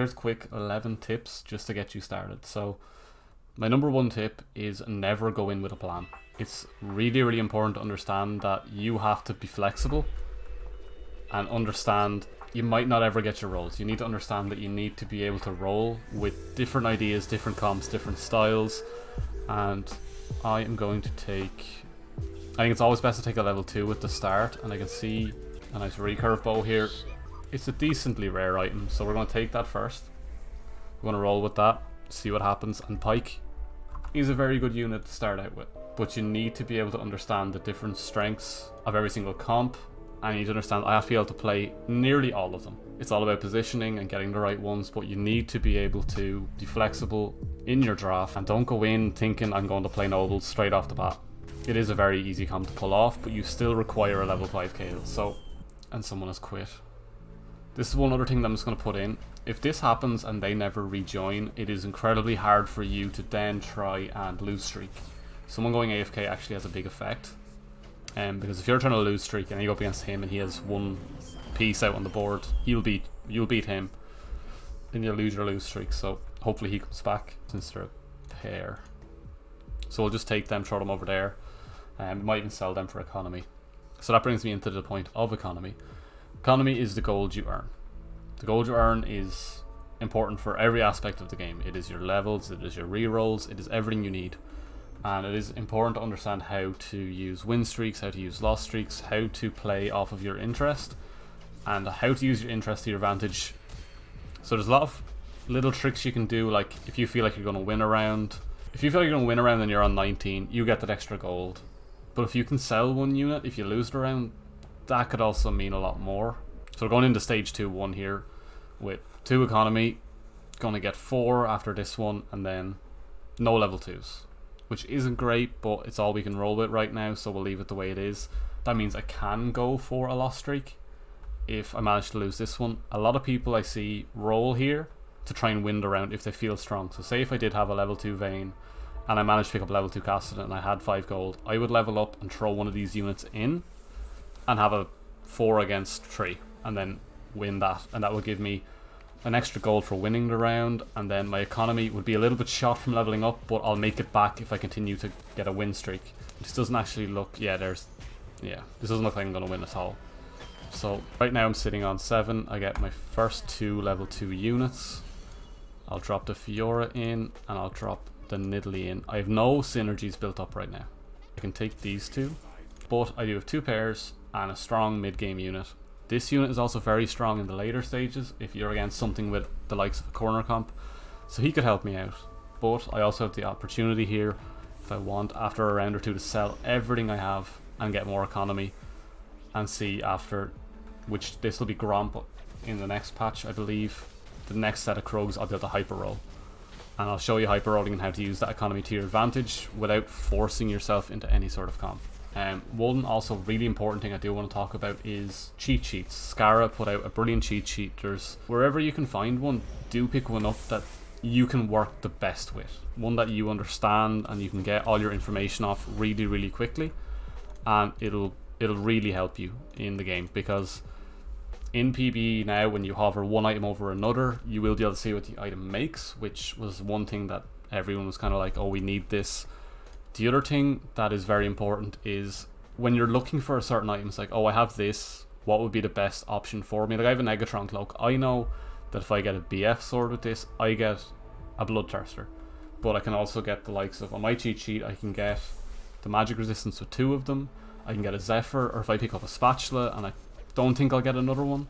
Here's quick 11 tips just to get you started. So my number one tip is never go in with a plan. It's really, really important to understand that you have to be flexible and understand you might not ever get your rolls. You need to understand that you need to be able to roll with different ideas, different comps, different styles. And I am going to take, I think it's always best to take a level 2 at the start, and I can see a nice recurve bow here. It's a decently rare item, so we're going to take that first. We're going to roll with that, see what happens, and Pike is a very good unit to start out with. But you need to be able to understand the different strengths of every single comp, and you need to understand I have to be able to play nearly all of them. It's all about positioning and getting the right ones, but you need to be able to be flexible in your draft, and don't go in thinking I'm going to play nobles straight off the bat. It is a very easy comp to pull off, but you still require a level 5 Kayle. So, and someone has quit. This is one other thing that I'm just going to put in. If this happens and they never rejoin, it is incredibly hard for you to then try and lose streak. Someone going AFK actually has a big effect. Because if you're trying to lose streak and you go up against him and he has one piece out on the board, you'll beat him, and you'll lose your lose streak. So hopefully he comes back since they're a pair. So we'll just take them, throw them over there, and we might even sell them for economy. So that brings me into the point of economy. Economy is the gold you earn. The gold you earn is important for every aspect of the game. It is your levels, it is your rerolls, it is everything you need. And it is important to understand how to use win streaks, how to use loss streaks, how to play off of your interest, and how to use your interest to your advantage. So there's a lot of little tricks you can do, like if you feel like you're going to win a round. If you feel like you're going to win a round and you're on 19, you get that extra gold. But if you can sell one unit, if you lose the round, that could also mean a lot more. So we're going into stage 2-1 here with 2 economy, going to get 4 after this one, and then no level 2s. Which isn't great, but it's all we can roll with right now, so we'll leave it the way it is. That means I can go for a loss streak if I manage to lose this one. A lot of people I see roll here to try and win the round if they feel strong. So say if I did have a level 2 Vayne and I managed to pick up level 2 Castellan and I had 5 gold, I would level up and throw one of these units in and have a 4 against 3 and then win that, and that would give me an extra gold for winning the round, and then my economy would be a little bit shot from leveling up, but I'll make it back if I continue to get a win streak. This doesn't actually look, this doesn't look like I'm going to win at all. So right now I'm sitting on 7, I get my first 2 level 2 units. I'll drop the Fiora in, and I'll drop the Nidalee in. I have no synergies built up right now. I can take these 2, but I do have 2 pairs and a strong mid-game unit. This unit is also very strong in the later stages if you're against something with the likes of a corner comp, so he could help me out. But I also have the opportunity here, if I want, after a round or 2 to sell everything I have and get more economy, and see after, which this will be Gromp in the next patch, I believe. The next set of Krugs I'll be able to hyper roll, and I'll show you hyper rolling and how to use that economy to your advantage without forcing yourself into any sort of comp. One also really important thing I do want to talk about is cheat sheets. Scara put out a brilliant cheat sheet. There's, wherever you can find one, do pick one up that you can work the best with. One that you understand and you can get all your information off really, really quickly, and it'll really help you in the game, because in PB now, when you hover one item over another, you will be able to see what the item makes, which was one thing that everyone was kind of like, oh, we need this. The other thing that is very important is when you're looking for a certain item, it's like, oh, I have this, what would be the best option for me? Like, I have a Negatron cloak. I know that if I get a BF sword with this, I get a Bloodthirster. But I can also get the likes of, on my cheat sheet, I can get the magic resistance with 2 of them. I can get a Zephyr, or if I pick up a Spatula, and I don't think I'll get another one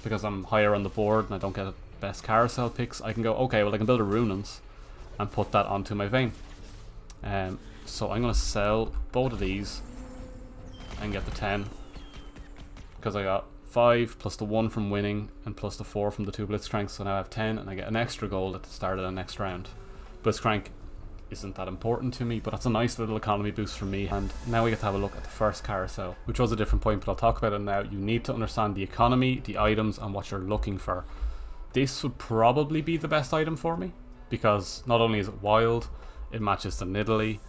because I'm higher on the board and I don't get the best carousel picks, I can go, okay, well, I can build a Runans and put that onto my Vayne. So I'm going to sell both of these and get the 10, because I got 5 plus the 1 from winning and plus the 4 from the 2 Blitzcranks, so now I have 10, and I get an extra gold at the start of the next round. Blitzcrank isn't that important to me, but that's a nice little economy boost for me. And now we get to have a look at the first carousel, which was a different point, but I'll talk about it now. You need to understand the economy, the items, and what you're looking for. This would probably be the best item for me, because not only is it wild, it matches the Nidalee.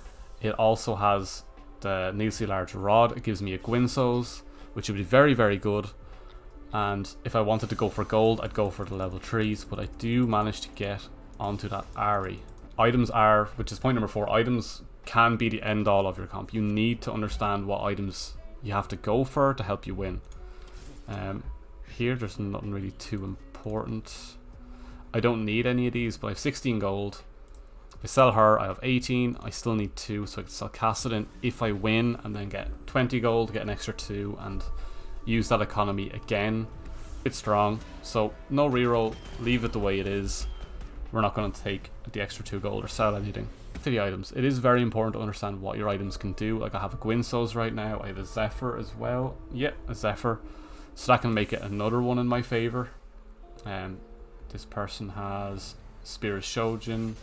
It also has the Needlessly Large Rod. It gives me a Gwynsos, which would be very, very good. And if I wanted to go for gold, I'd go for the level 3s, but I do manage to get onto that Ari. Items are, which is point number 4, items can be the end all of your comp. You need to understand what items you have to go for to help you win. Here there's nothing really too important. I don't need any of these, but I have 16 gold. If I sell her, I have 18. I still need 2, so I can sell Cassidy if I win, and then get 20 gold, get an extra 2, and use that economy again. It's strong, so no reroll, leave it the way it is. We're not going to take the extra 2 gold or sell anything. To the items, it is very important to understand what your items can do. Like I have a Gwynsos right now, I have a Zephyr as well. Yep, a Zephyr. So that can make it another one in my favor. This person has Spirit Shojin,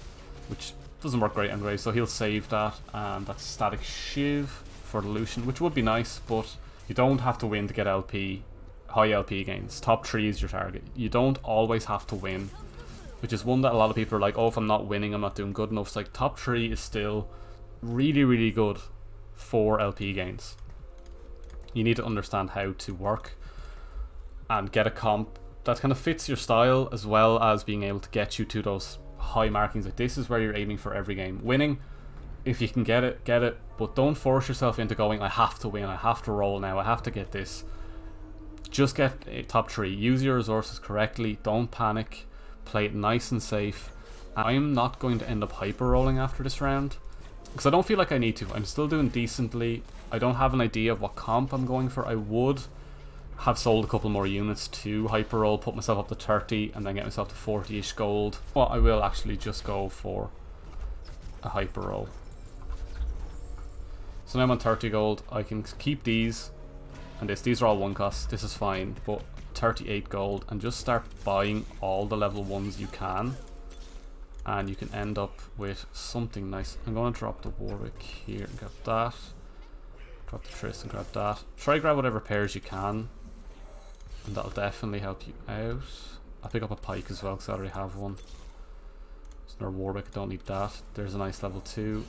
which doesn't work great anyway, so he'll save that. And that's Static Shiv for the Lucian, which would be nice, but you don't have to win to get LP, high LP gains. Top 3 is your target. You don't always have to win, which is one that a lot of people are like, oh, if I'm not winning, I'm not doing good enough. It's like top 3 is still really, really good for LP gains. You need to understand how to work and get a comp that kind of fits your style, as well as being able to get you to those high markings. Like this is where you're aiming for every game. Winning, if you can get it, but don't force yourself into going, I have to win, I have to roll now, I have to get this. Just get a top 3. Use your resources correctly, don't panic, play it nice and safe. I'm not going to end up hyper rolling after this round, because I don't feel like I need to. I'm still doing decently. I don't have an idea of what comp I'm going for. I would have sold a couple more units to hyper roll, put myself up to 30, and then get myself to 40-ish gold. Well, I will actually just go for a hyper roll. So now I'm on 30 gold. I can keep these and this. These are all 1 cost. This is fine, but 38 gold, and just start buying all the level 1s you can, and you can end up with something nice. I'm going to drop the Warwick here and grab that. Drop the Triss and grab that. Try grab whatever pairs you can, and that'll definitely help you out. I'll pick up a Pike as well because I already have one. There's another Warwick, I don't need that. There's a nice level 2.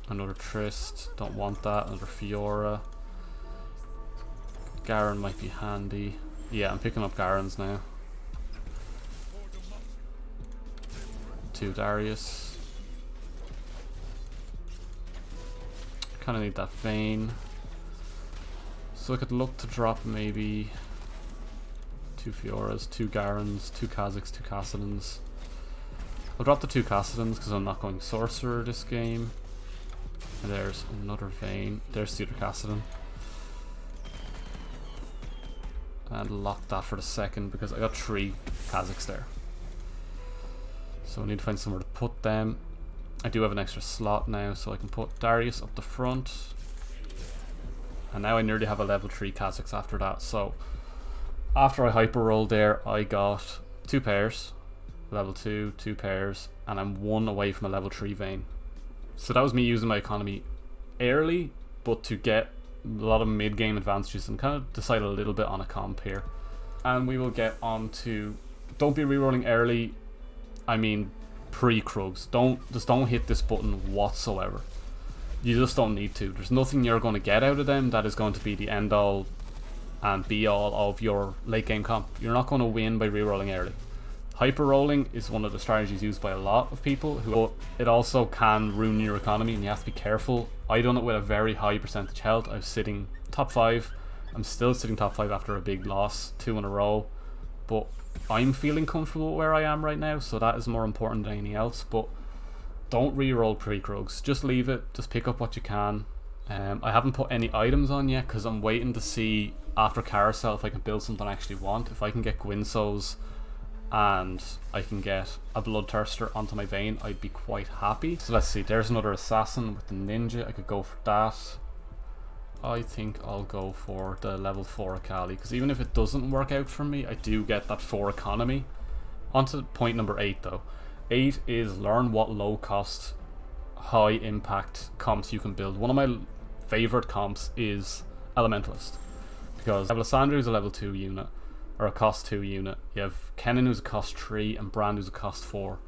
Another Trist, don't want that. Another Fiora. Garen might be handy. Yeah, I'm picking up Garens now. 2 Darius. Kind of need that Vayne. So I could look to drop maybe 2 Fioras, 2 Garens, 2 Kazakhs, 2 Kassadins. I'll drop the 2 Kassadins because I'm not going Sorcerer this game. And there's another Vayne. There's the other Kassadin. And lock that for the second because I got 3 Kazakhs there. So I need to find somewhere to put them. I do have an extra slot now, so I can put Darius up the front. And now I nearly have a level 3 Kazakhs after that. So after I hyper rolled there, I got 2 pairs, level 2, 2 pairs, and I'm 1 away from a level 3 Vayne. So that was me using my economy early, but to get a lot of mid-game advantages and kind of decide a little bit on a comp here. And we will get on to, don't be rerolling early. I mean pre-Krugs. Don't hit this button whatsoever. You just don't need to. There's nothing you're going to get out of them that is going to be the end all and be all of your late game comp. You're not going to win by rerolling early. Hyper rolling is one of the strategies used by a lot of people, who it also can ruin your economy and you have to be careful. I done it with a very high percentage health. I was sitting top 5. I'm still sitting top 5 after a big loss, 2 in a row, but I'm feeling comfortable where I am right now, so that is more important than anything else. But don't re-roll pre-Krugs, just leave it, just pick up what you can. I haven't put any items on yet because I'm waiting to see after Carousel if I can build something I actually want. If I can get Gwynsos and I can get a Bloodthirster onto my Vayne, I'd be quite happy. So let's see, there's another Assassin with the Ninja. I could go for that. I think I'll go for the level 4 Akali, because even if it doesn't work out for me, I do get that 4 economy. On to point number 8 though. 8 is learn what low cost, high impact comps you can build. One of my favourite comps is Elementalist, because you have Lysandra who's a level 2 unit, or a cost 2 unit. You have Kennen who's a cost 3 and Brand who's a cost 4.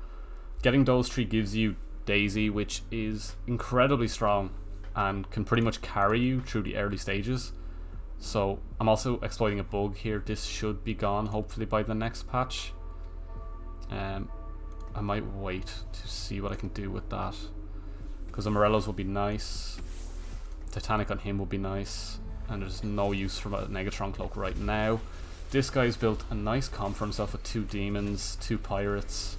Getting those 3 gives you Daisy, which is incredibly strong and can pretty much carry you through the early stages. So I'm also exploiting a bug here. This should be gone hopefully by the next patch. I might wait to see what I can do with that, because the Morellos would be nice, Titanic on him would be nice, and there's no use for a Negatron cloak right now. This guy's built a nice comp for himself with 2 demons, 2 pirates,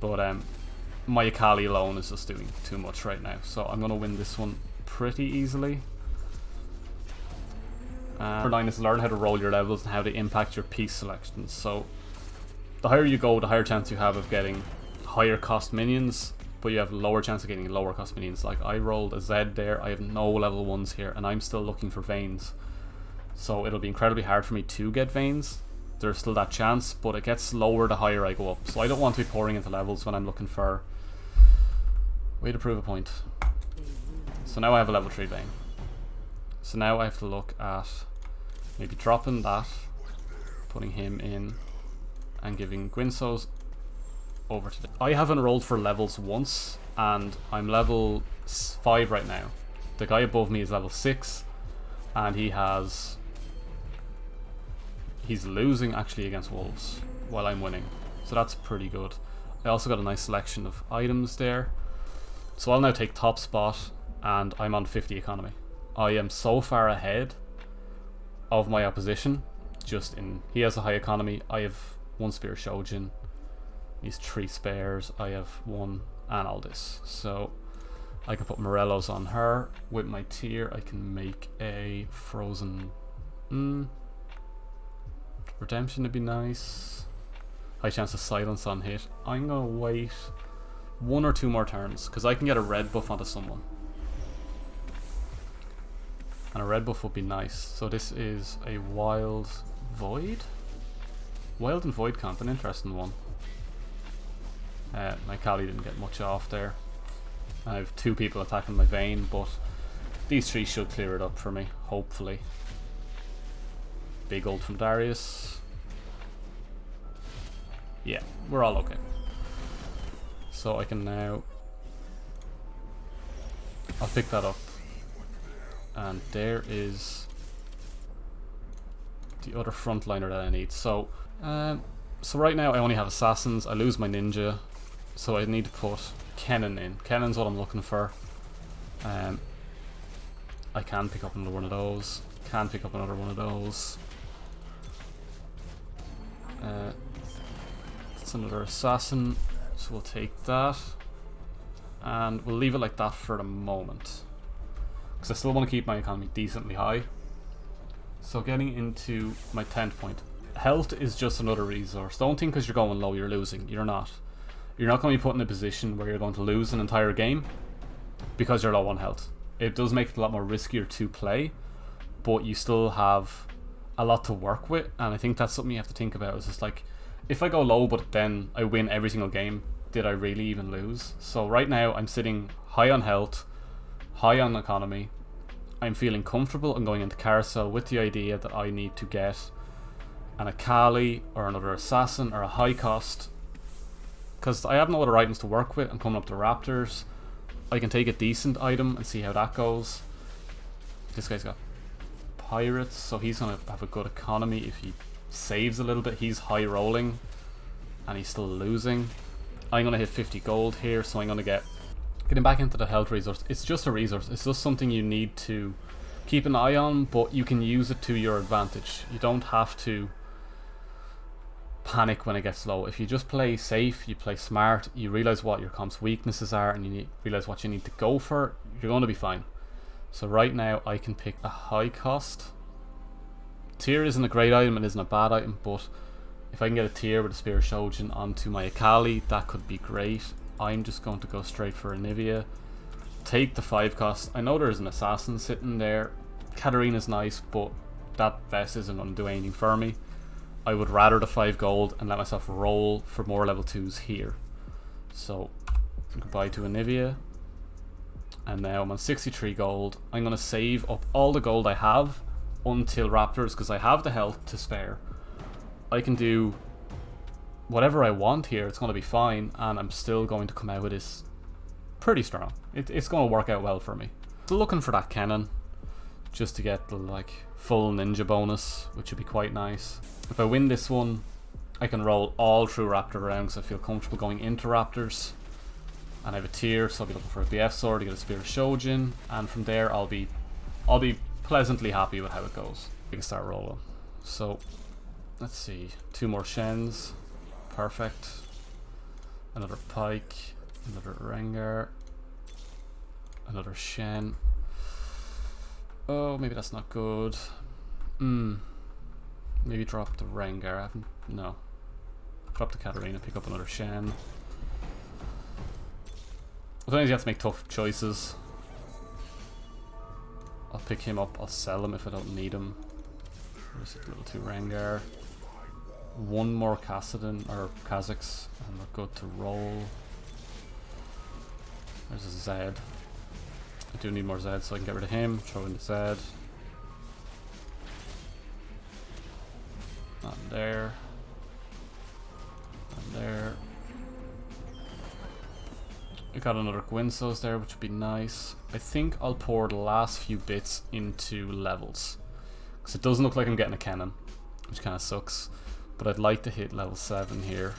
but my Akali alone is just doing too much right now, so I'm gonna win this one pretty easily. Number 9 is learn how to roll your levels and how they impact your piece selections. So the higher you go, the higher chance you have of getting higher cost minions, but you have lower chance of getting lower cost minions. Like I rolled a Z there, I have no level 1s here, and I'm still looking for veins. So it'll be incredibly hard for me to get veins. There's still that chance, but it gets lower the higher I go up. So I don't want to be pouring into levels when I'm looking for way to prove a point. So now I have a level 3 vein. So now I have to look at maybe dropping that, putting him in, and giving Gwynsos over to the... I haven't rolled for levels once, and I'm level 5 right now. The guy above me is level 6, and he's losing actually against wolves while I'm winning, so that's pretty good. I also got a nice selection of items there, so I'll now take top spot, and I'm on 50 economy. I am so far ahead of my opposition. He has a high economy, I have 1 Spear Shojin, he's 3 spares, I have 1, and all this. So I can put Morellos on her. With my tier I can make a frozen redemption would be nice. High chance of silence on hit. I'm gonna wait 1 or 2 more turns, because I can get a red buff onto someone, and a red buff would be nice. So this is a Wild Void? Wild and Void comp, an interesting one. My Kali didn't get much off there. I have 2 people attacking my vein, but these 3 should clear it up for me, hopefully. Big ult from Darius. Yeah, we're all okay. So I can now... I'll pick that up. And there is the other frontliner that I need. So right now I only have assassins. I lose my ninja, so I need to put Kennen in. Kennen's what I'm looking for. I can pick up another one of those. Can pick up another one of those. It's another assassin, so we'll take that, and we'll leave it like that for the moment, because I still want to keep my economy decently high. So getting into my 10th point. Health is just another resource. Don't think because you're going low you're losing. You're not. You're not going to be put in a position where you're going to lose an entire game because you're low on health. It does make it a lot more riskier to play, but you still have a lot to work with, and I think that's something you have to think about. It's just like, if I go low but then I win every single game, did I really even lose? So right now I'm sitting high on health, high on economy. I'm feeling comfortable. I'm going into carousel with the idea that I need to get an Akali or another assassin or a high cost, because I have no other items to work with. I'm coming up to Raptors. I can take a decent item and see how that goes. This guy's got pirates, so he's going to have a good economy if he saves a little bit. He's high rolling and he's still losing. I'm going to hit 50 gold here, so I'm going to getting back into the health resource. It's just a resource. It's just something you need to keep an eye on, but you can use it to your advantage. You don't have to panic when it gets low. If you just play safe, you play smart, you realize what your comp's weaknesses are, and you realize what you need to go for, you're going to be fine. So right now I can pick a high cost. Tier isn't a great item, it isn't a bad item, but if I can get a tier with a Spear Shojin onto my Akali, that could be great. I'm just going to go straight for Anivia, take the 5 cost. I know there's an assassin sitting there. Katarina's nice, but that vest isn't going to do anything for me. I would rather the 5 gold and let myself roll for more level 2s here. So goodbye to Anivia, and now I'm on 63 gold. I'm going to save up all the gold I have until Raptors, because I have the health to spare. I can do whatever I want here. It's going to be fine, and I'm still going to come out with this pretty strong. It's going to work out well for me. Still looking for that Kennen, just to get the like full ninja bonus, which would be quite nice. If I win this one, I can roll all through Raptor rounds. I feel comfortable going into Raptors. And I have a tier, so I'll be looking for a BF sword to get a Spear of Shojin, and from there I'll be pleasantly happy with how it goes. We can start rolling. So let's see, 2 more Shens, perfect. Another Pike, another Rengar, another Shen. Oh, maybe that's not good. Maybe drop the Rengar. No. Drop the Katarina, pick up another Shen. Sometimes you have to make tough choices. I'll pick him up, I'll sell him if I don't need him. There's a little 2 Rengar. 1 more Kassadin, or Kha'Zix, and we're good to roll. There's a Zed. I do need more Zed, so I can get rid of him, throw in the Zed. Not there. And there. I got another Gwynsos there, which would be nice. I think I'll pour the last few bits into levels, because it doesn't look like I'm getting a cannon, which kind of sucks. But I'd like to hit level 7 here.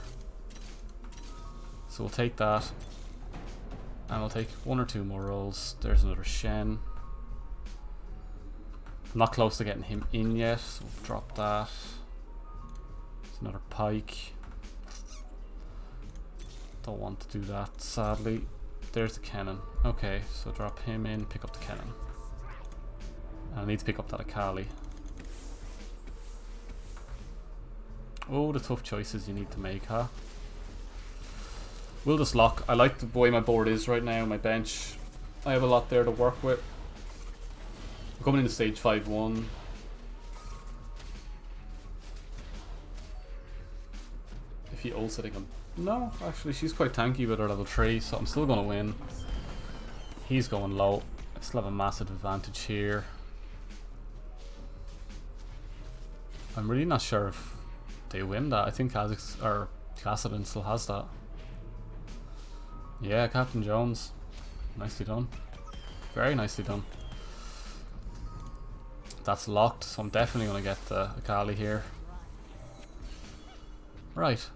So we'll take that. And we'll take 1 or 2 more rolls. There's another Shen. I'm not close to getting him in yet, so we'll drop that. There's another Pike. Don't want to do that, sadly. There's the cannon. Okay, so drop him in, pick up the cannon. And I need to pick up that Akali. Oh, the tough choices you need to make, huh? We'll just lock. I like the way my board is right now, my bench. I have a lot there to work with. I'm coming into stage 5-1. If he ults, I think I'm... No, actually, she's quite tanky with her level 3, so I'm still going to win. He's going low. I still have a massive advantage here. I'm really not sure if they win that. I think Kha'Zix or Kassadin still has that. Yeah, Captain Jones. Nicely done. Very nicely done. That's locked, so I'm definitely going to get the Akali here. Right.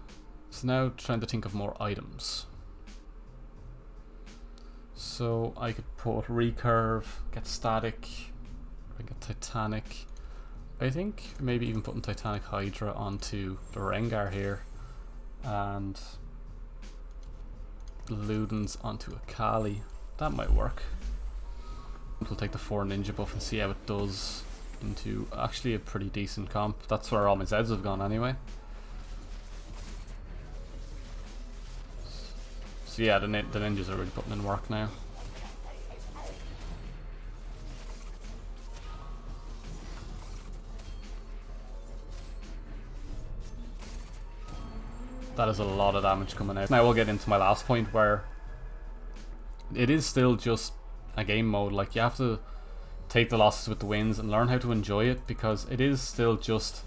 So now trying to think of more items. So I could put Recurve, get Static, I get Titanic. I think maybe even putting Titanic Hydra onto the Rengar here, and Ludens onto Akali. That might work. We'll take the 4 ninja buff and see how it does into actually a pretty decent comp. That's where all my Zeds have gone anyway. So yeah, the ninjas are really putting in work now. That is a lot of damage coming out. Now we'll get into my last point, where it is still just a game mode. Like, you have to take the losses with the wins and learn how to enjoy it, because it is still just,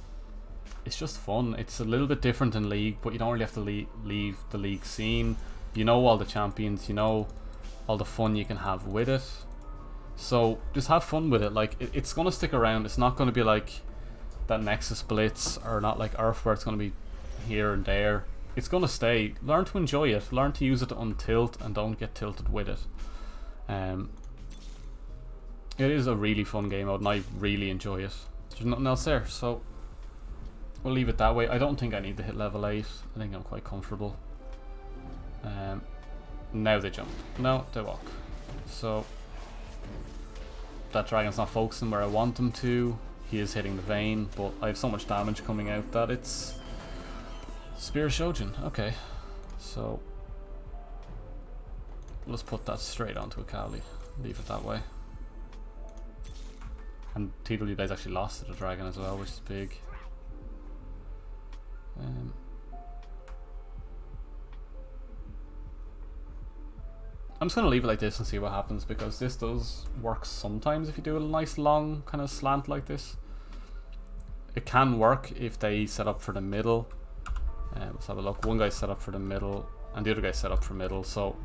it's just fun. It's a little bit different in League, but you don't really have to leave the League scene. You know all the champions, you know all the fun you can have with it. So just have fun with it. Like, it's going to stick around. It's not going to be like that Nexus Blitz, or not like Earth, where it's going to be here and there. It's going to stay. Learn to enjoy it. Learn to use it to untilt, and don't get tilted with it. It is a really fun game mode, and I really enjoy it. There's nothing else there, so we'll leave it that way. I don't think I need to hit level 8. I think I'm quite comfortable. Now they jump. No, they walk. So that dragon's not focusing where I want him to. He is hitting the vein, but I have so much damage coming out that it's Spear of Shojin. Okay, so let's put that straight onto Akali. Leave it that way. And TW guys actually lost to the dragon as well, which is big. I'm just going to leave it like this and see what happens, because this does work sometimes if you do a nice long kind of slant like this. It can work if they set up for the middle. Let's have a look. One guy's set up for the middle and the other guy's set up for middle, so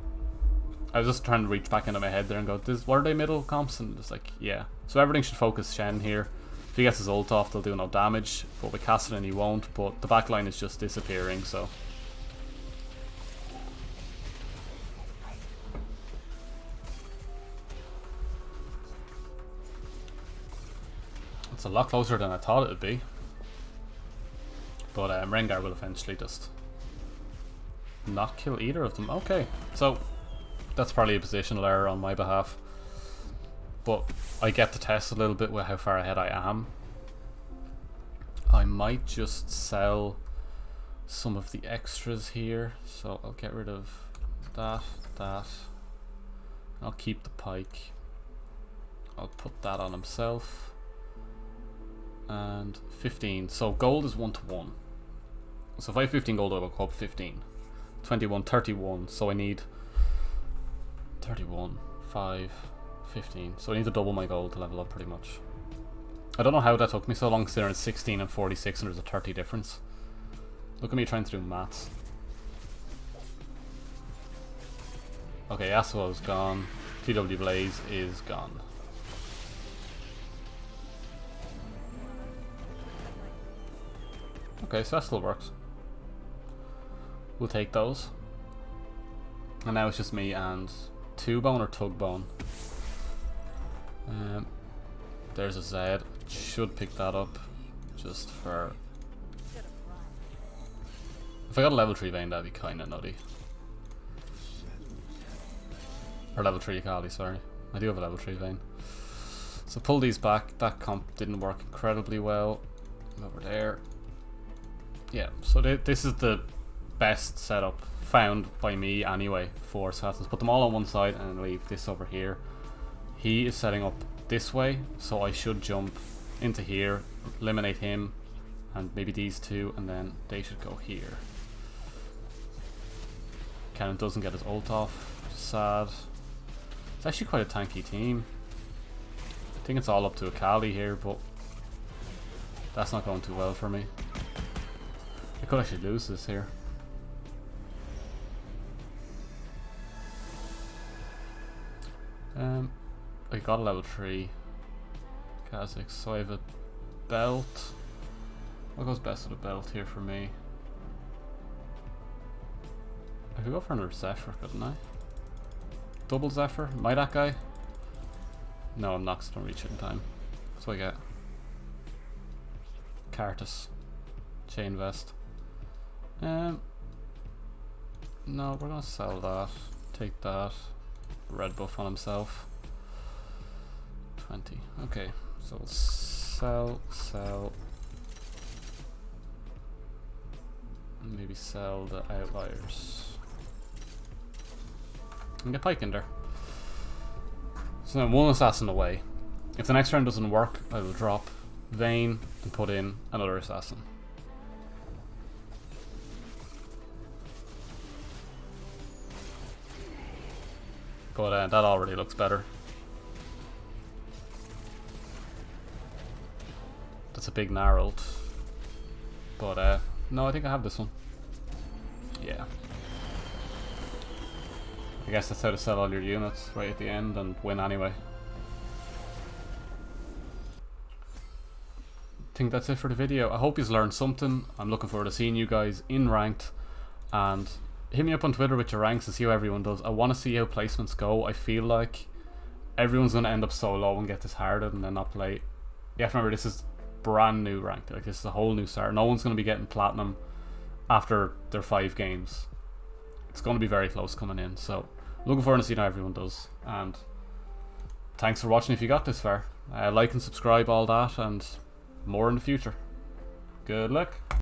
I was just trying to reach back into my head there and go, what are they middle comps? And it's like, yeah. So everything should focus Shen here. he gets his ult off, they'll do no damage, but with Kassadin he won't, but the backline is just disappearing, so... It's a lot closer than I thought it would be. But Rengar will eventually just not kill either of them. Okay, so that's probably a positional error on my behalf. But I get to test a little bit with how far ahead I am. I might just sell some of the extras here. So I'll get rid of that. I'll keep the pike. I'll put that on himself. And 15. So gold is 1 to 1. So if I have 15 gold, I will go up 15. 21, 31. So I need 31, 5, 15. So I need to double my gold to level up pretty much. I don't know how that took me so long considering it's 16 and 46 and there's a 30 difference. Look at me trying to do maths. Okay, Yasuo is gone. TW Blaze is gone. Okay, so that still works. We'll take those. And now it's just me and Two-Bone or Tug-Bone. There's a Zed. Should pick that up just for... If I got a level 3 Vayne, that'd be kinda nutty. Or level 3 Akali, sorry. I do have a level 3 Vayne. So pull these back. That comp didn't work incredibly well. Over there. Yeah, so this is the best setup found by me anyway for assassins. Put them all on one side and leave this over here. He is setting up this way, so I should jump into here, eliminate him, and maybe these two, and then they should go here. Cannon doesn't get his ult off, which is sad. It's actually quite a tanky team. I think it's all up to Akali here, but that's not going too well for me. I could actually lose this here. I got a level 3 Kha'Zix, so I have a belt. What goes best with a belt here for me? I could go for another Zephyr, couldn't I? Double Zephyr? Am I that guy? No, I'm not, 'cause I don't reach it in time. That's what I get. Cartus. Chain Vest. No, we're gonna sell that. Take that. Red buff on himself. 20. Okay, so we'll sell. And maybe sell the outliers. And get Pike in there. So now one assassin away. If the next round doesn't work, I will drop Vayne and put in another assassin. But that already looks better. That's a big Gnarled. But no, I think I have this one. Yeah. I guess that's how to sell all your units right at the end and win anyway. I think that's it for the video. I hope you've learned something. I'm looking forward to seeing you guys in ranked, and hit me up on Twitter with your ranks and see how everyone does. I want to see how placements go. I feel like everyone's going to end up so low and get disheartened and then not play. You have to remember, this is brand new ranked. Like, this is a whole new start. No one's going to be getting platinum after their 5 games. It's going to be very close coming in. So looking forward to seeing how everyone does. And thanks for watching if you got this far. Like and subscribe, all that, and more in the future. Good luck.